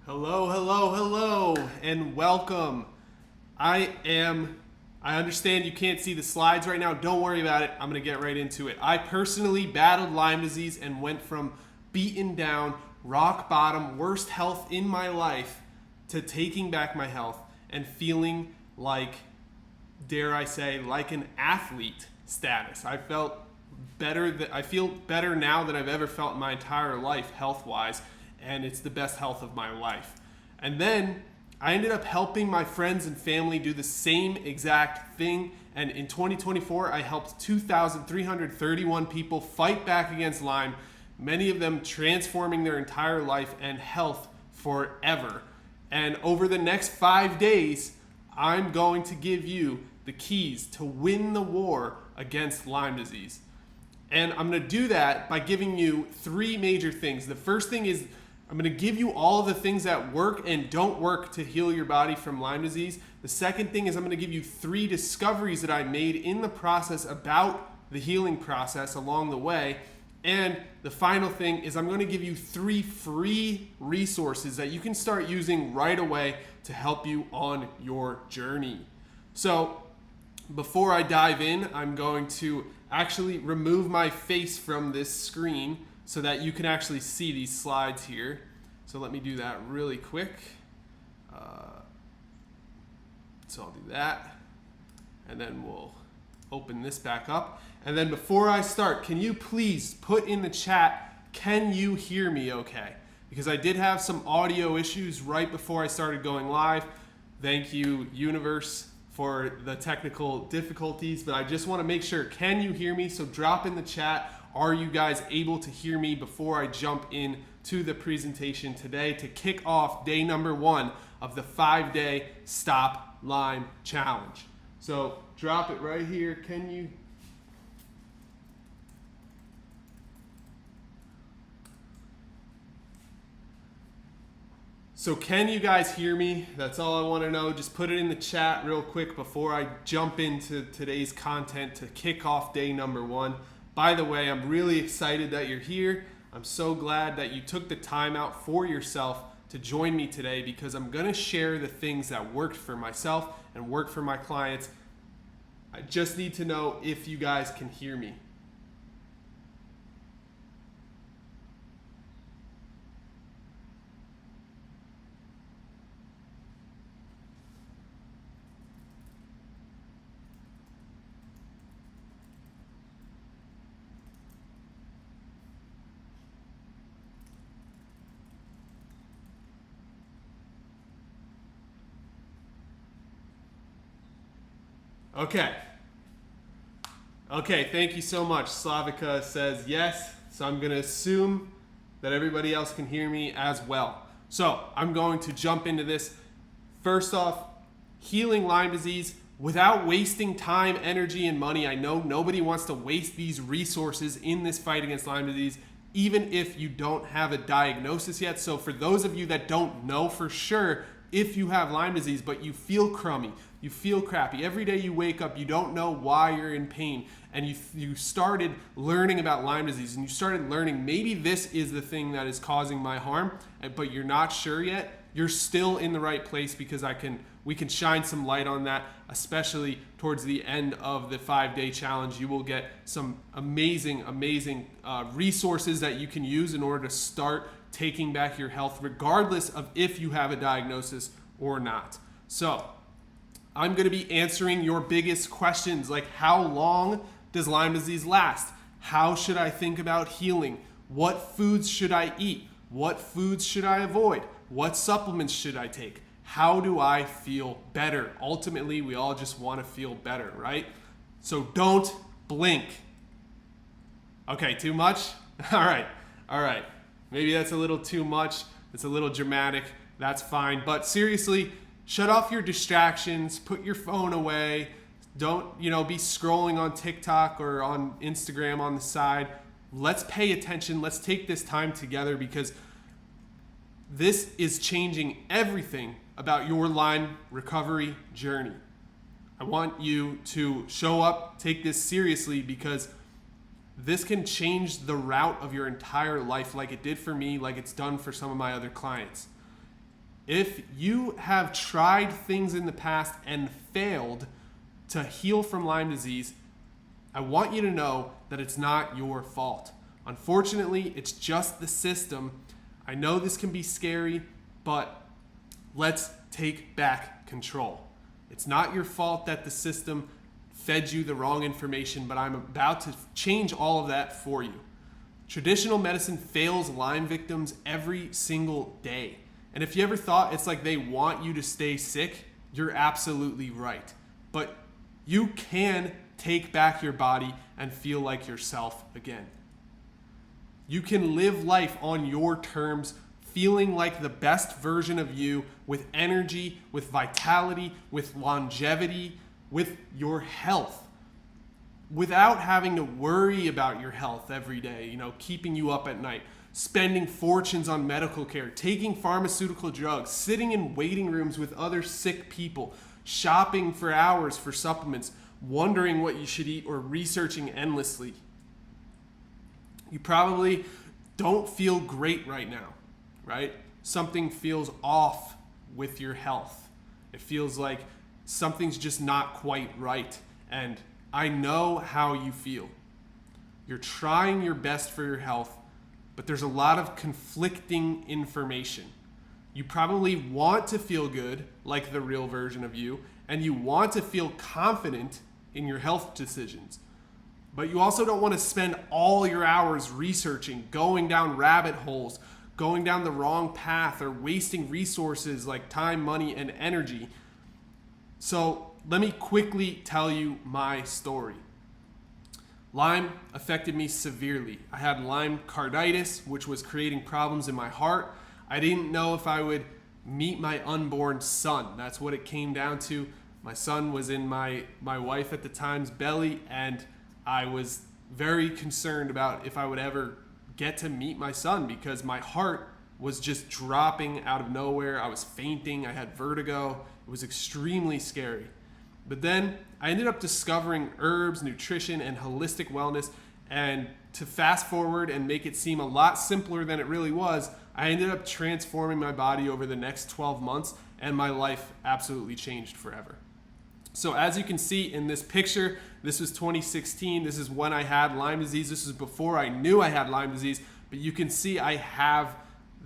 Hello, hello, hello, and welcome. I understand you can't see the slides right now. Don't worry about it. I'm going to get right into it. I personally battled Lyme disease and went from beaten down, rock bottom, worst health in my life to taking back my health and feeling like, dare I say, like an athlete status. I feel better now than I've ever felt in my entire life health-wise, and it's the best health of my life. And then I ended up helping my friends and family do the same exact thing. And in 2024, I helped 2,331 people fight back against Lyme, many of them transforming their entire life and health forever. And over the next 5 days, I'm going to give you the keys to win the war against Lyme disease. And I'm going to do that by giving you three major things. The first thing is I'm going to give you all of the things that work and don't work to heal your body from Lyme disease. The second thing is I'm going to give you 3 discoveries that I made in the process about the healing process along the way. And the final thing is I'm going to give you 3 free resources that you can start using right away to help you on your journey. So before I dive in, I'm going to actually remove my face from this screen so that you can actually see these slides here. So let me do that really quick. So I'll do that, and then we'll open this back up. And then before I start, can you please put in the chat, can you hear me okay? Because I did have some audio issues right before I started going live. Thank you, universe, for the technical difficulties, but I just want to make sure, can you hear me? So drop in the chat, are you guys able to hear me before I jump in to the presentation today to kick off day number 1 of the 5-day Stop Lyme Challenge. So drop it right here, can you? So can you guys hear me? That's all I want to know. Just put it in the chat real quick before I jump into today's content to kick off day number 1. By the way, I'm really excited that you're here. I'm so glad that you took the time out for yourself to join me today, because I'm going to share the things that worked for myself and worked for my clients. I just need to know if you guys can hear me. Okay, thank you so much. Slavika says yes, so I'm going to assume that everybody else can hear me as well. So I'm going to jump into this. First off, healing Lyme disease without wasting time, energy, and money. I know nobody wants to waste these resources in this fight against Lyme disease, even if you don't have a diagnosis yet. So for those of you that don't know for sure if you have Lyme disease, but you feel crummy, you feel crappy, every day you wake up, you don't know why you're in pain, and you started learning about Lyme disease, and you started learning maybe this is the thing that is causing my harm, but you're not sure yet, you're still in the right place, because we can shine some light on that, especially towards the end of the 5-day challenge. You will get some amazing resources that you can use in order to start taking back your health, regardless of if you have a diagnosis or not. So I'm going to be answering your biggest questions, like how long does Lyme disease last? How should I think about healing? What foods should I eat? What foods should I avoid? What supplements should I take? How do I feel better? Ultimately, we all just want to feel better, right? So don't blink. Okay, too much? All right. Maybe that's a little too much. It's a little dramatic. That's fine. But seriously, shut off your distractions. Put your phone away. Don't, be scrolling on TikTok or on Instagram on the side. Let's pay attention. Let's take this time together, because this is changing everything about your Lyme recovery journey. I want you to show up, take this seriously, because this can change the route of your entire life, like it did for me, like it's done for some of my other clients. If you have tried things in the past and failed to heal from Lyme disease, I want you to know that it's not your fault. Unfortunately, it's just the system. I know this can be scary, but let's take back control. It's not your fault that the system fed you the wrong information, but I'm about to change all of that for you. Traditional medicine fails Lyme victims every single day. And if you ever thought it's like they want you to stay sick, you're absolutely right. But you can take back your body and feel like yourself again. You can live life on your terms, feeling like the best version of you, with energy, with vitality, with longevity, with your health, without having to worry about your health every day, keeping you up at night, spending fortunes on medical care, taking pharmaceutical drugs, sitting in waiting rooms with other sick people, shopping for hours for supplements, wondering what you should eat, or researching endlessly. You probably don't feel great right now, right? Something feels off with your health. It feels like something's just not quite right. And I know how you feel. You're trying your best for your health, but there's a lot of conflicting information. You probably want to feel good, like the real version of you, and you want to feel confident in your health decisions. But you also don't want to spend all your hours researching, going down rabbit holes, going down the wrong path, or wasting resources like time, money, and energy. So let me quickly tell you my story. Lyme affected me severely. I had Lyme carditis, which was creating problems in my heart. I didn't know if I would meet my unborn son. That's what it came down to. My son was in my wife at the time's belly, and I was very concerned about if I would ever get to meet my son, because my heart was just dropping out of nowhere. I was fainting. I had vertigo. It was extremely scary. But then I ended up discovering herbs, nutrition, and holistic wellness. And to fast forward and make it seem a lot simpler than it really was, I ended up transforming my body over the next 12 months, and my life absolutely changed forever. So as you can see in this picture, this was 2016. This is when I had Lyme disease. This is before I knew I had Lyme disease. But you can see I have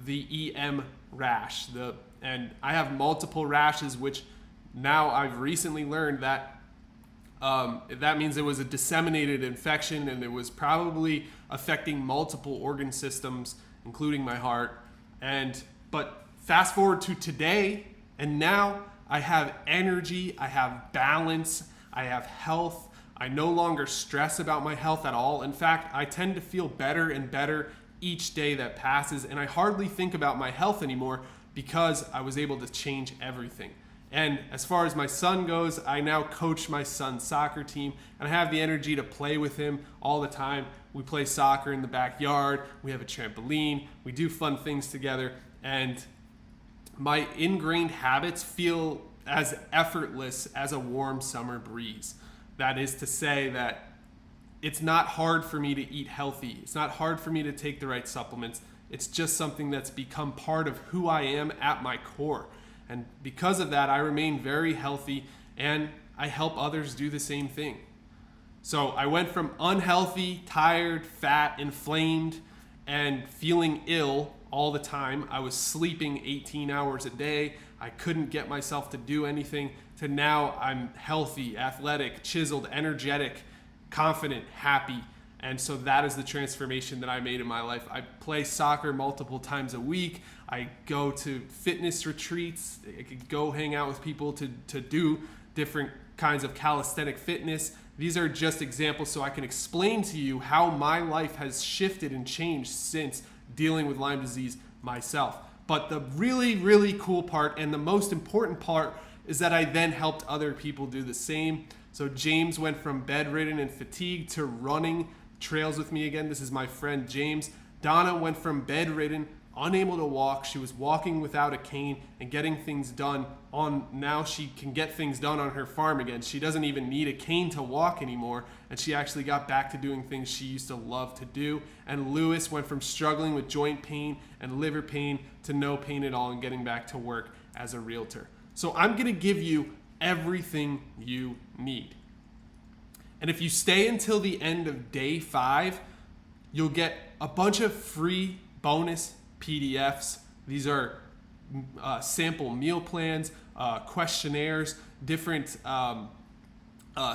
the EM rash. And I have multiple rashes, which now I've recently learned that that means it was a disseminated infection, and it was probably affecting multiple organ systems, including my heart. But fast forward to today, and now I have energy, I have balance, I have health. I no longer stress about my health at all. In fact, I tend to feel better and better each day that passes, and I hardly think about my health anymore because I was able to change everything. And as far as my son goes, I now coach my son's soccer team, and I have the energy to play with him all the time. We play soccer in the backyard, we have a trampoline, we do fun things together, and my ingrained habits feel as effortless as a warm summer breeze. That is to say that it's not hard for me to eat healthy. It's not hard for me to take the right supplements. It's just something that's become part of who I am at my core. And because of that, I remain very healthy, and I help others do the same thing. So I went from unhealthy, tired, fat, inflamed, and feeling ill all the time. I was sleeping 18 hours a day. I couldn't get myself to do anything, to now I'm healthy, athletic, chiseled, energetic, confident, happy. And so that is the transformation that I made in my life. I play soccer multiple times a week. I go to fitness retreats. I could go hang out with people to do different kinds of calisthenic fitness. These are just examples so I can explain to you how my life has shifted and changed since dealing with Lyme disease myself. But the really, really cool part, and the most important part, is that I then helped other people do the same. So James went from bedridden and fatigued to running trails with me again. This is my friend James. Donna went from bedridden unable to walk. She was walking without a cane and getting things done now she can get things done on her farm again. She doesn't even need a cane to walk anymore, and she actually got back to doing things she used to love to do. And Lewis went from struggling with joint pain and liver pain to no pain at all and getting back to work as a realtor. So I'm going to give you everything you need. And if you stay until the end of day 5, you'll get a bunch of free bonus PDFs. These are sample meal plans, questionnaires, different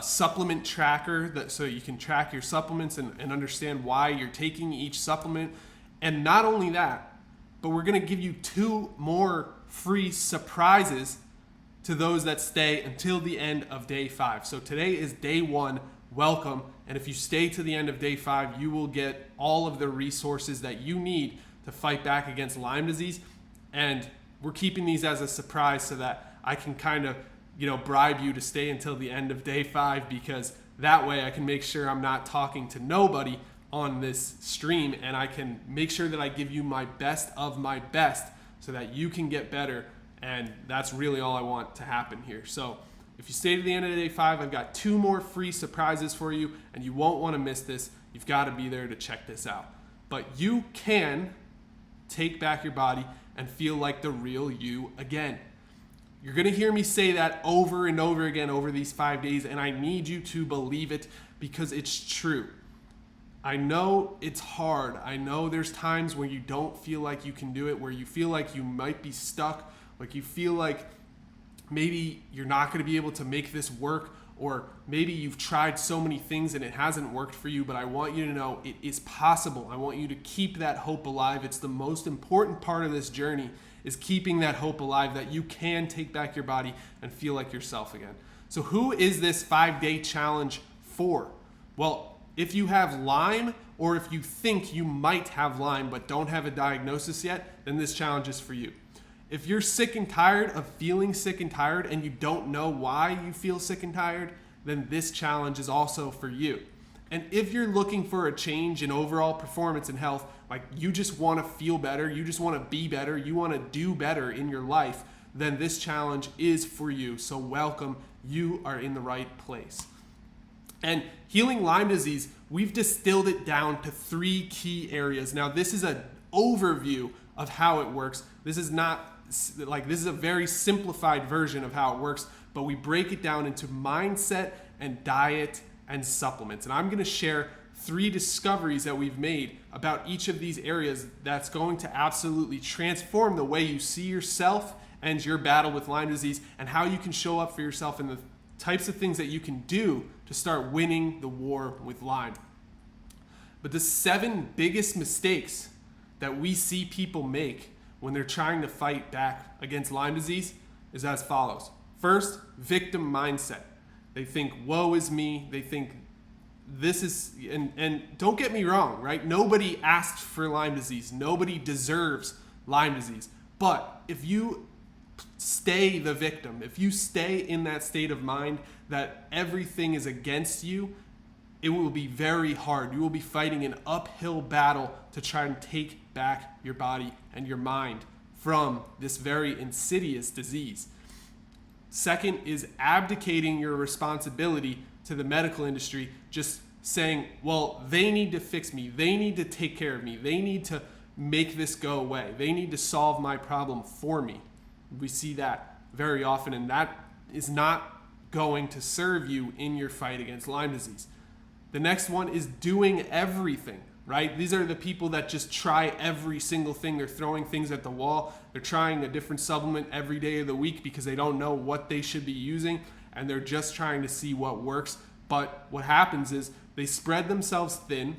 supplement tracker so you can track your supplements and understand why you're taking each supplement. And not only that, but we're going to give you 2 more free surprises to those that stay until the end of day 5. So today is day 1. Welcome. And if you stay to the end of day 5, you will get all of the resources that you need to fight back against Lyme disease. And we're keeping these as a surprise so that I can kind of, bribe you to stay until the end of day 5, because that way I can make sure I'm not talking to nobody on this stream, and I can make sure that I give you my best of my best so that you can get better. And that's really all I want to happen here. So if you stay to the end of day 5, I've got 2 more free surprises for you, and you won't want to miss this. You've got to be there to check this out. But you can take back your body and feel like the real you again. You're going to hear me say that over and over again over these 5 days, and I need you to believe it because it's true. I know it's hard. I know there's times where you don't feel like you can do it, where you feel like you might be stuck, like you feel like maybe you're not going to be able to make this work, or maybe you've tried so many things and it hasn't worked for you, but I want you to know it is possible. I want you to keep that hope alive. It's the most important part of this journey, is keeping that hope alive that you can take back your body and feel like yourself again. So who is this 5-day challenge for? Well, if you have Lyme, or if you think you might have Lyme but don't have a diagnosis yet, then this challenge is for you. If you're sick and tired of feeling sick and tired and you don't know why you feel sick and tired, then this challenge is also for you. And if you're looking for a change in overall performance and health, like you just want to feel better, you just want to be better, you want to do better in your life, then this challenge is for you. So welcome, you are in the right place. And healing Lyme disease, we've distilled it down to 3 key areas. Now, this is an overview of how it works. This is a very simplified version of how it works, but we break it down into mindset and diet and supplements. And I'm going to share 3 discoveries that we've made about each of these areas that's going to absolutely transform the way you see yourself and your battle with Lyme disease, and how you can show up for yourself and the types of things that you can do to start winning the war with Lyme. But the 7 biggest mistakes that we see people make when they're trying to fight back against Lyme disease is as follows. First, victim mindset. They think, woe is me. They think this is, and don't get me wrong, right? Nobody asked for Lyme disease. Nobody deserves Lyme disease. But if you stay the victim, if you stay in that state of mind that everything is against you, it will be very hard. You will be fighting an uphill battle to try and take back your body and your mind from this very insidious disease. Second is abdicating your responsibility to the medical industry, just saying, well, they need to fix me. They need to take care of me. They need to make this go away. They need to solve my problem for me. We see that very often, and that is not going to serve you in your fight against Lyme disease. The next one is doing everything, right? These are the people that just try every single thing. They're throwing things at the wall. They're trying a different supplement every day of the week because they don't know what they should be using, and they're just trying to see what works. But what happens is they spread themselves thin.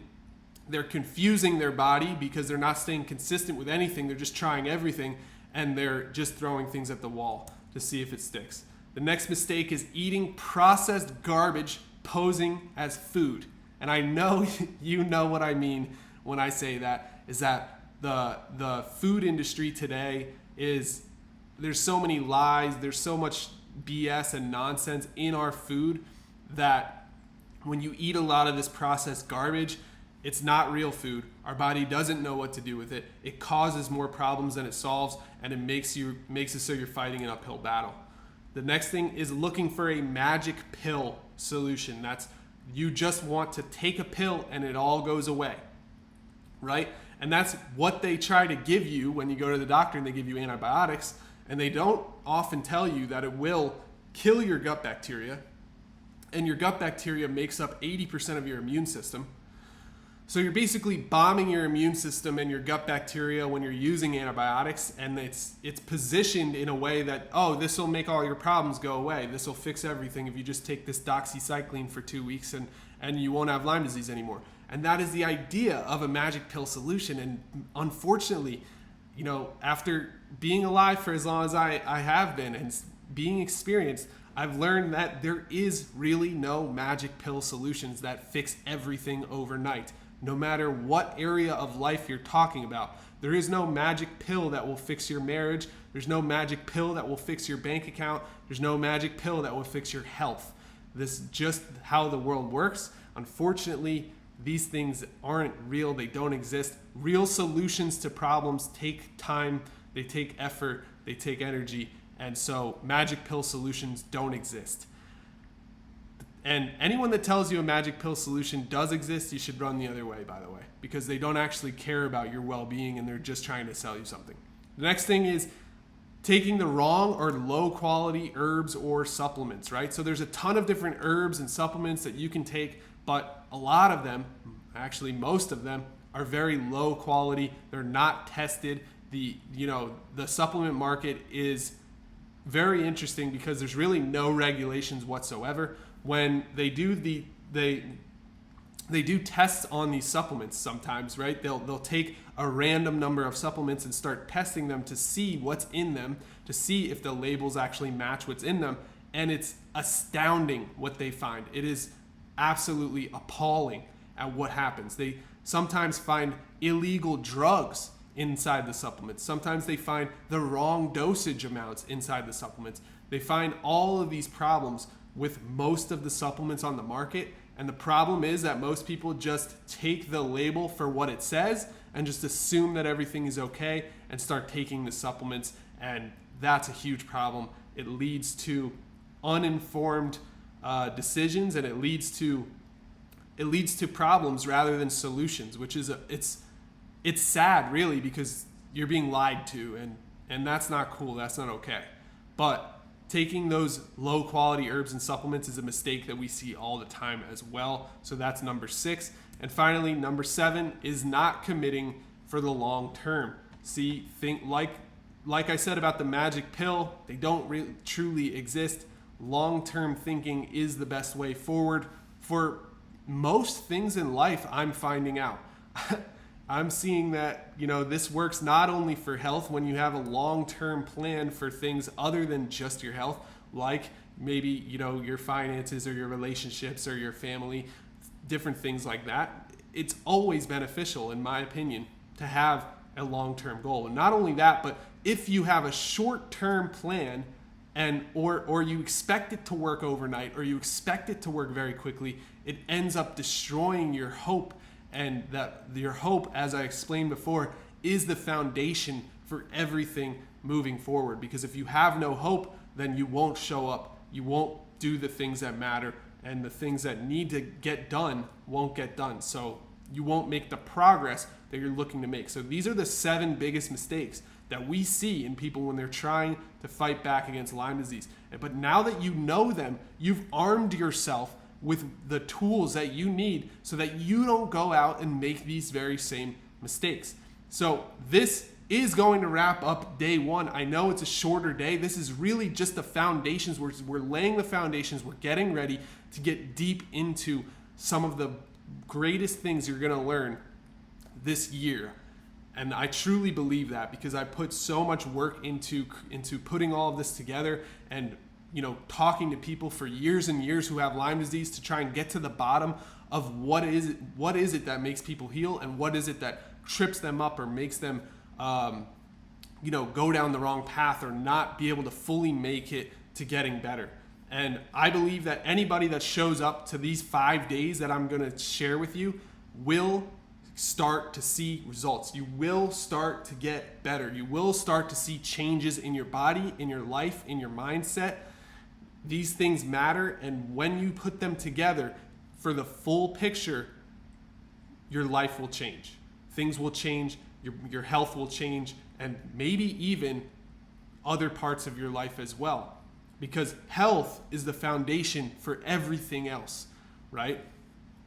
They're confusing their body because they're not staying consistent with anything. They're just trying everything, and they're just throwing things at the wall to see if it sticks. The next mistake is eating processed garbage posing as food. And I know you know what I mean when I say that, is that the food industry today is, there's so many lies, there's so much BS and nonsense in our food that when you eat a lot of this processed garbage, It's not real food. Our body doesn't know what to do with it. It causes more problems than it solves, and it makes it so you're fighting an uphill battle. The next thing is looking for a magic pill solution. That's, you just want to take a pill and it all goes away, right? And that's what they try to give you when you go to the doctor and they give you antibiotics, and they don't often tell you that it will kill your gut bacteria, and your gut bacteria makes up 80% of your immune system. So you're basically bombing your immune system and your gut bacteria when you're using antibiotics, and it's positioned in a way that, oh, this will make all your problems go away. This will fix everything if you just take this doxycycline for 2 weeks and you won't have Lyme disease anymore. And that is the idea of a magic pill solution. And unfortunately, after being alive for as long as I have been and being experienced, I've learned that there is really no magic pill solutions that fix everything overnight. No matter what area of life you're talking about, there is no magic pill that will fix your marriage. There's no magic pill that will fix your bank account. There's no magic pill that will fix your health. This is just how the world works. Unfortunately, these things aren't real. They don't exist. Real solutions to problems take time, they take effort, they take energy, and so magic pill solutions don't exist. And anyone that tells you a magic pill solution does exist, you should run the other way, by the way, because they don't actually care about your well-being and they're just trying to sell you something. The next thing is taking the wrong or low quality herbs or supplements, right? So there's a ton of different herbs and supplements that you can take, but a lot of them, actually most of them, are very low quality. They're not tested. The supplement market is very interesting because there's really no regulations whatsoever. When they do they do tests on these supplements sometimes, right? They'll take a random number of supplements and start testing them to see what's in them, to see if the labels actually match what's in them, and it's astounding what they find. It is absolutely appalling at what happens. They sometimes find illegal drugs inside the supplements. Sometimes they find the wrong dosage amounts inside the supplements. They find all of these problems with most of the supplements on the market. And the problem is that most people just take the label for what it says and just assume that everything is okay and start taking the supplements. And that's a huge problem. It leads to uninformed decisions, and it leads to problems rather than solutions, which is it's sad, really, because you're being lied to, and that's not cool. That's not okay. But taking those low quality herbs and supplements is a mistake that we see all the time as well. So that's number 6. And finally, number 7 is not committing for the long term. See, think like I said about the magic pill, they don't really truly exist. Long-term thinking is the best way forward for most things in life. I'm finding out. I'm seeing that, this works not only for health when you have a long-term plan for things other than just your health, like maybe, your finances or your relationships or your family, different things like that. It's always beneficial, in my opinion, to have a long-term goal. And not only that, but if you have a short-term plan or you expect it to work overnight, or you expect it to work very quickly, it ends up destroying your hope. And that your hope, as I explained before, is the foundation for everything moving forward. Because if you have no hope, then you won't show up. You won't do the things that matter, and the things that need to get done won't get done. So you won't make the progress that you're looking to make. So these are the 7 biggest mistakes that we see in people when they're trying to fight back against Lyme disease. But now that you know them, you've armed yourself with the tools that you need so that you don't go out and make these very same mistakes. So this is going to wrap up day 1. I know it's a shorter day. This is really just the foundations. We're laying the foundations. We're getting ready to get deep into some of the greatest things you're going to learn this year. And I truly believe that, because I put so much work into putting all of this together, and talking to people for years and years who have Lyme disease to try and get to the bottom of what is it that makes people heal, and what is it that trips them up or makes them go down the wrong path or not be able to fully make it to getting better. And I believe that anybody that shows up to these 5 days that I'm going to share with you, will start to see results. You will start to get better. You will start to see changes in your body, in your life, in your mindset. These things matter, and when you put them together for the full picture, your life will change. Things will change, your health will change, and maybe even other parts of your life as well. Because health is the foundation for everything else, right?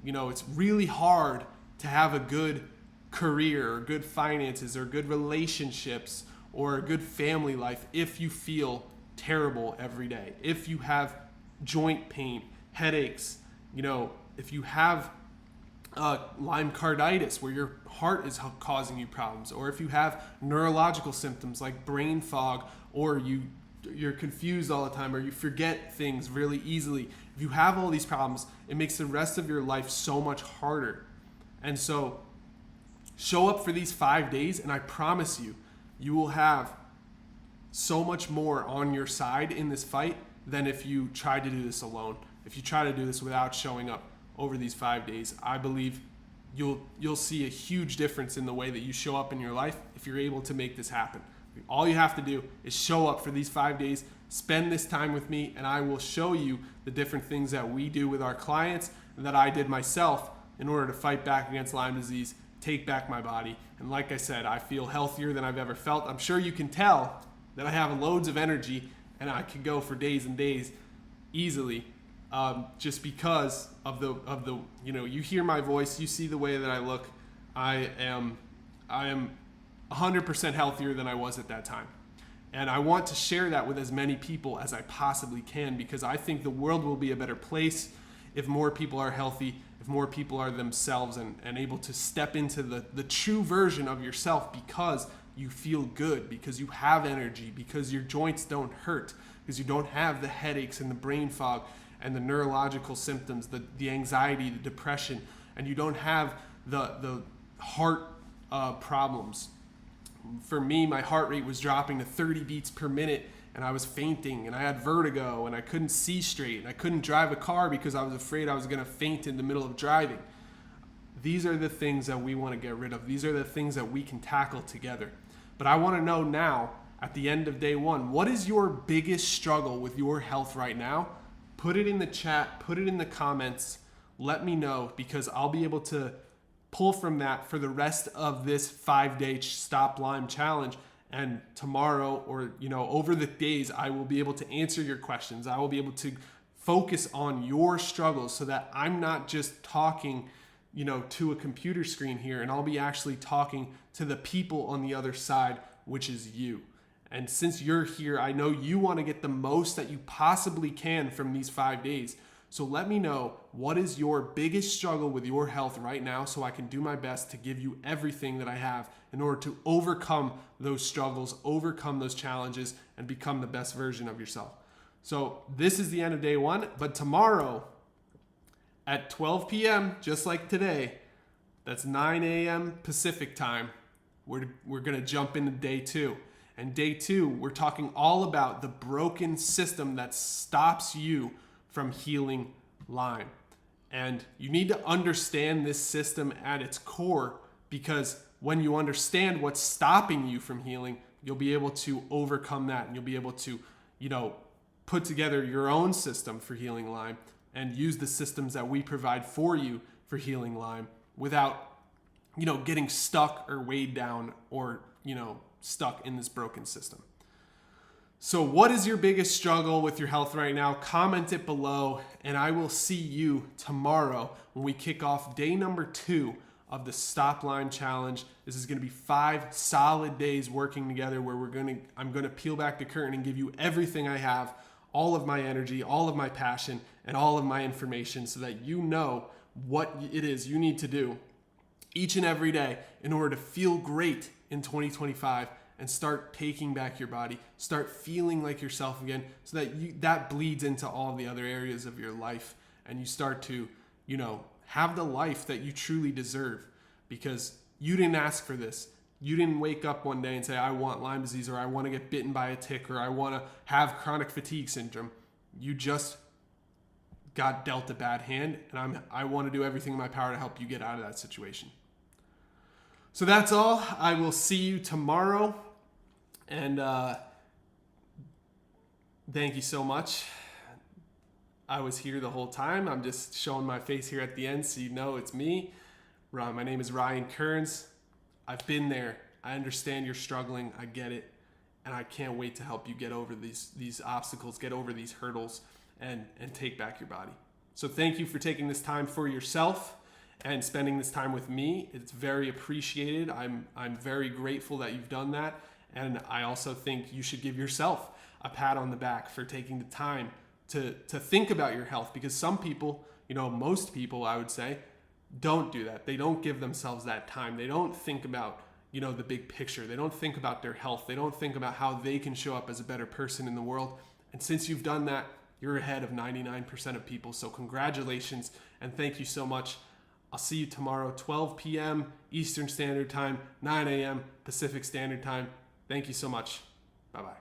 You know, it's really hard to have a good career or good finances or good relationships or a good family life if you feel terrible every day. If you have joint pain, headaches, you know, if you have Lyme carditis where your heart is causing you problems, or if you have neurological symptoms like brain fog, or you're confused all the time, or you forget things really easily. If you have all these problems, it makes the rest of your life so much harder. And so show up for these 5 days, and I promise you, you will have so much more on your side in this fight than if you tried to do this alone. If you try to do this without showing up over these 5 days, I believe you'll see a huge difference in the way that you show up in your life if you're able to make this happen. All you have to do is show up for these 5 days, spend this time with me, and I will show you the different things that we do with our clients and that I did myself in order to fight back against Lyme disease, take back my body. And like I said, I feel healthier than I've ever felt. I'm sure you can tell that I have loads of energy and I could go for days and days easily, just because of the you know, you hear my voice, you see the way that I look. I am 100% healthier than I was at that time. And I want to share that with as many people as I possibly can, because I think the world will be a better place if more people are healthy, if more people are themselves and able to step into the true version of yourself, because you feel good, because you have energy, because your joints don't hurt, because you don't have the headaches and the brain fog and the neurological symptoms, the anxiety, the depression, and you don't have the heart problems. For me, my heart rate was dropping to 30 beats per minute, and I was fainting, and I had vertigo, and I couldn't see straight, and I couldn't drive a car because I was afraid I was going to faint in the middle of driving. These are the things that we want to get rid of. These are the things that we can tackle together. But I want to know now, at the end of day one, what is your biggest struggle with your health right now? Put it in the chat, put it in the comments, let me know, because I'll be able to pull from that for the rest of this 5-day Stop Lyme challenge. And tomorrow, or over the days, I will be able to answer your questions. I will be able to focus on your struggles so that I'm not just talking to a computer screen here, and I'll be actually talking to the people on the other side, which is you. And since you're here, I know you want to get the most that you possibly can from these 5 days. So let me know, what is your biggest struggle with your health right now, so I can do my best to give you everything that I have in order to overcome those struggles, overcome those challenges, and become the best version of yourself. So this is the end of day one, but tomorrow at 12 p.m., just like today, that's 9 a.m. Pacific time, we're going to jump into day two. And day two, we're talking all about the broken system that stops you from healing Lyme. And you need to understand this system at its core, because when you understand what's stopping you from healing, you'll be able to overcome that, and you'll be able to, put together your own system for healing Lyme and use the systems that we provide for you for healing Lyme without, getting stuck or weighed down or, stuck in this broken system. So what is your biggest struggle with your health right now? Comment it below, and I will see you tomorrow when we kick off day number 2 of the Stop Lyme Challenge. This is going to be 5 solid days working together where I'm going to peel back the curtain and give you everything I have, all of my energy, all of my passion, and all of my information, so that you know what it is you need to do each and every day in order to feel great in 2025 and start taking back your body, start feeling like yourself again, so that that bleeds into all the other areas of your life, and you start to, have the life that you truly deserve, because you didn't ask for this. You didn't wake up one day and say, I want Lyme disease, or I want to get bitten by a tick, or I want to have chronic fatigue syndrome. You just got dealt a bad hand, and I want to do everything in my power to help you get out of that situation. So that's all. I will see you tomorrow, and thank you so much. I was here the whole time. I'm just showing my face here at the end so you know it's me. My name is Ryan Kearns. I've been there. I understand you're struggling. I get it. And I can't wait to help you get over these obstacles, get over these hurdles, and take back your body. So thank you for taking this time for yourself and spending this time with me. It's very appreciated. I'm very grateful that you've done that. And I also think you should give yourself a pat on the back for taking the time to think about your health, because some people, most people, I would say, don't do that. They don't give themselves that time. They don't think about, the big picture. They don't think about their health. They don't think about how they can show up as a better person in the world. And since you've done that, you're ahead of 99% of people. So congratulations and thank you so much. I'll see you tomorrow, 12 p.m. Eastern Standard Time, 9 a.m. Pacific Standard Time. Thank you so much. Bye-bye.